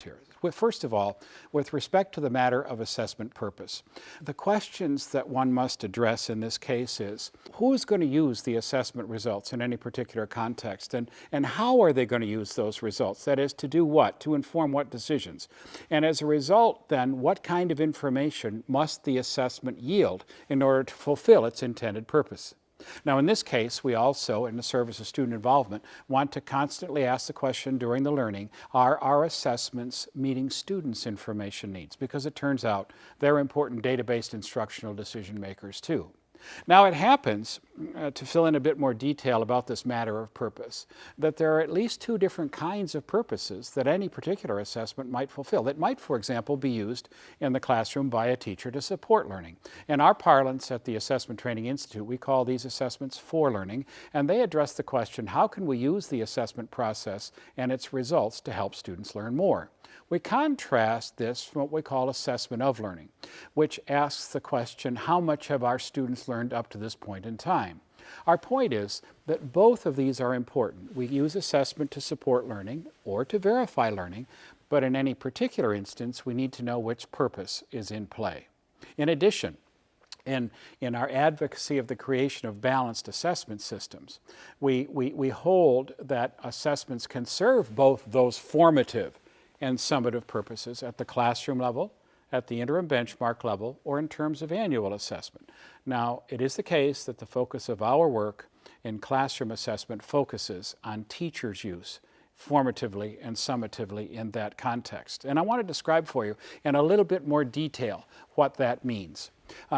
here. First of all, with respect to the matter of assessment purpose, the questions that one must address in this case is, who is going to use the assessment results in any particular context, and how are they going to use those results? That is, to do what? To inform what decisions? And as a result, then, what kind of information must the assessment yield in order to fulfill its intended purpose? Now, in this case, we also, in the service of student involvement, want to constantly ask the question during the learning, are our assessments meeting students' information needs? Because it turns out they're important data-based instructional decision makers too. Now, it happens, to fill in a bit more detail about this matter of purpose, that there are at least two different kinds of purposes that any particular assessment might fulfill. It might, for example, be used in the classroom by a teacher to support learning. In our parlance at the Assessment Training Institute, we call these assessments for learning, and they address the question, how can we use the assessment process and its results to help students learn more? We contrast this from what we call assessment of learning, which asks the question, how much have our students learned up to this point in time? Our point is that both of these are important. We use assessment to support learning or to verify learning, but in any particular instance, we need to know which purpose is in play. In addition, in our advocacy of the creation of balanced assessment systems, we hold that assessments can serve both those formative and summative purposes at the classroom level, at the interim benchmark level, or in terms of annual assessment. Now, it is the case that the focus of our work in classroom assessment focuses on teachers' use formatively and summatively in that context. And I want to describe for you in a little bit more detail what that means.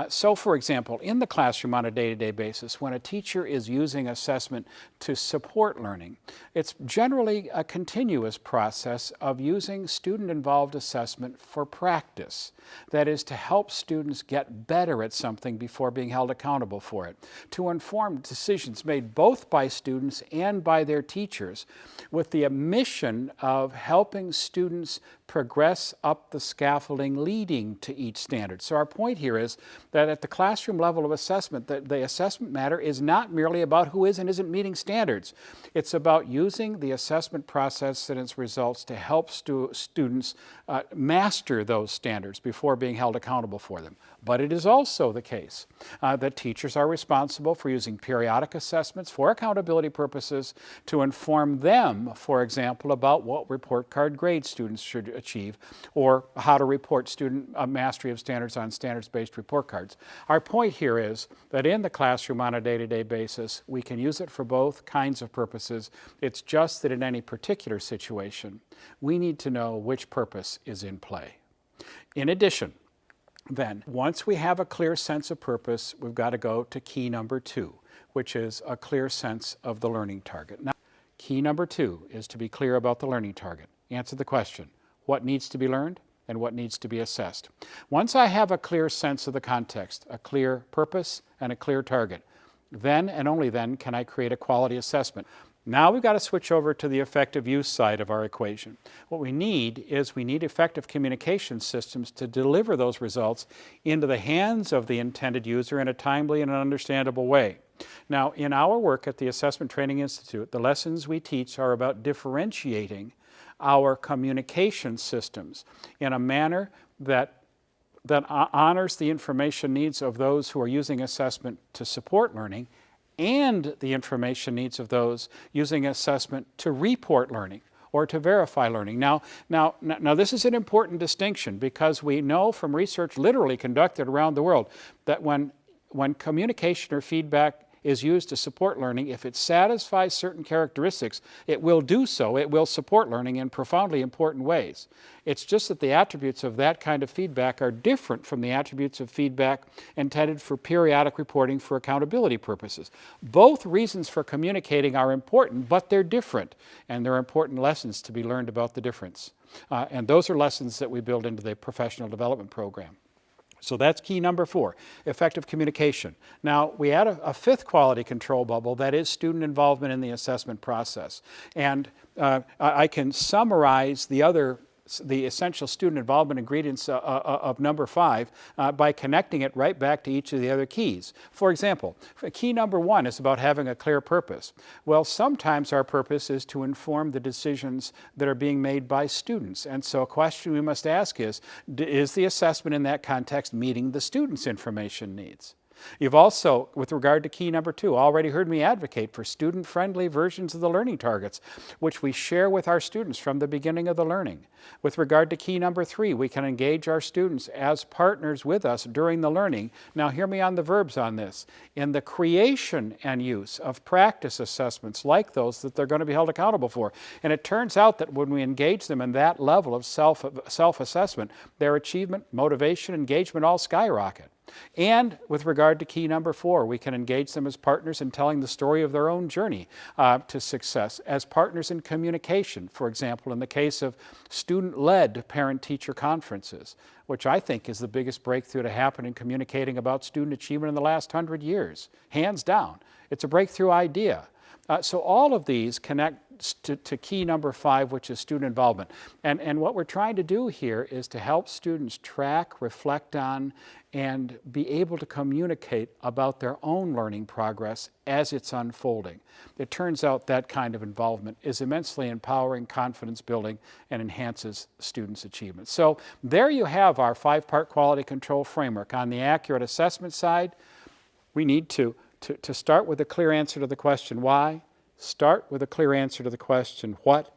So, for example, in the classroom on a day-to-day basis, when a teacher is using assessment to support learning, it's generally a continuous process of using student-involved assessment for practice. That is, to help students get better at something before being held accountable for it, to inform decisions made both by students and by their teachers with the mission of helping students progress up the scaffolding leading to each standard. So our point here is that at the classroom level of assessment, the assessment matter is not merely about who is and isn't meeting standards. It's about using the assessment process and its results to help students master those standards before being held accountable for them. But it is also the case that teachers are responsible for using periodic assessments for accountability purposes to inform them, for example, about what report card grades students should achieve or how to report student mastery of standards on standards-based report cards. Our point here is that in the classroom on a day-to-day basis, we can use it for both kinds of purposes. It's just that in any particular situation, we need to know which purpose is in play. In addition, then, once we have a clear sense of purpose, we've got to go to key number 2, which is a clear sense of the learning target. Now, key number 2 is to be clear about the learning target. Answer the question, what needs to be learned and what needs to be assessed? Once I have a clear sense of the context, a clear purpose and a clear target, then and only then can I create a quality assessment. Now we've got to switch over to the effective use side of our equation. What we need is effective communication systems to deliver those results into the hands of the intended user in a timely and an understandable way. Now, in our work at the Assessment Training Institute, the lessons we teach are about differentiating our communication systems in a manner that honors the information needs of those who are using assessment to support learning and the information needs of those using assessment to report learning or to verify learning. Now, this is an important distinction because we know from research literally conducted around the world that when communication or feedback is used to support learning, if it satisfies certain characteristics, it will do so. It will support learning in profoundly important ways. It's just that the attributes of that kind of feedback are different from the attributes of feedback intended for periodic reporting for accountability purposes. Both reasons for communicating are important, but they're different, and there are important lessons to be learned about the difference. And those are lessons that we build into the professional development program. So that's key number 4, effective communication. Now, we add a 5th quality control bubble, that is student involvement in the assessment process. And I can summarize the other the essential student involvement ingredients of number 5 by connecting it right back to each of the other keys. For example, key number 1 is about having a clear purpose. Well, sometimes our purpose is to inform the decisions that are being made by students. And so a question we must ask is the assessment in that context meeting the students' information needs? You've also, with regard to key number 2, already heard me advocate for student-friendly versions of the learning targets, which we share with our students from the beginning of the learning. With regard to key number 3, we can engage our students as partners with us during the learning. Now hear me on the verbs on this. In the creation and use of practice assessments like those that they're going to be held accountable for. And it turns out that when we engage them in that level of self-assessment, their achievement, motivation, engagement all skyrocket. And with regard to key number 4, we can engage them as partners in telling the story of their own journey to success, as partners in communication, for example, in the case of student-led parent-teacher conferences, which I think is the biggest breakthrough to happen in communicating about student achievement in the last 100 years. Hands down. It's a breakthrough idea. So all of these connect to key number 5, which is student involvement. And what we're trying to do here is to help students track, reflect on, and be able to communicate about their own learning progress as it's unfolding. It turns out that kind of involvement is immensely empowering, confidence building, and enhances students' achievement. So there you have our 5-part quality control framework. On the accurate assessment side, we need to start with a clear answer to the question why, start with a clear answer to the question what,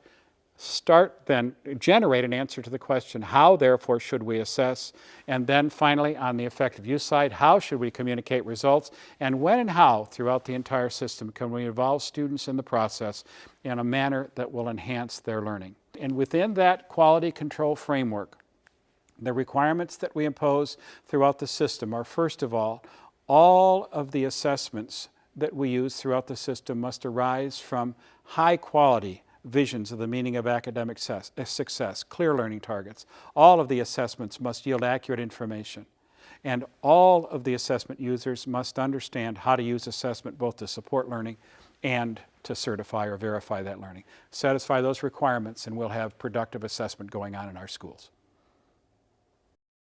then generate an answer to the question how, therefore, should we assess, and then finally on the effective use side, how should we communicate results, and when and how throughout the entire system can we involve students in the process in a manner that will enhance their learning. And within that quality control framework, the requirements that we impose throughout the system are, first of all of the assessments that we use throughout the system must arise from high quality visions of the meaning of academic success, clear learning targets. All of the assessments must yield accurate information. And all of the assessment users must understand how to use assessment both to support learning and to certify or verify that learning. Satisfy those requirements and we'll have productive assessment going on in our schools.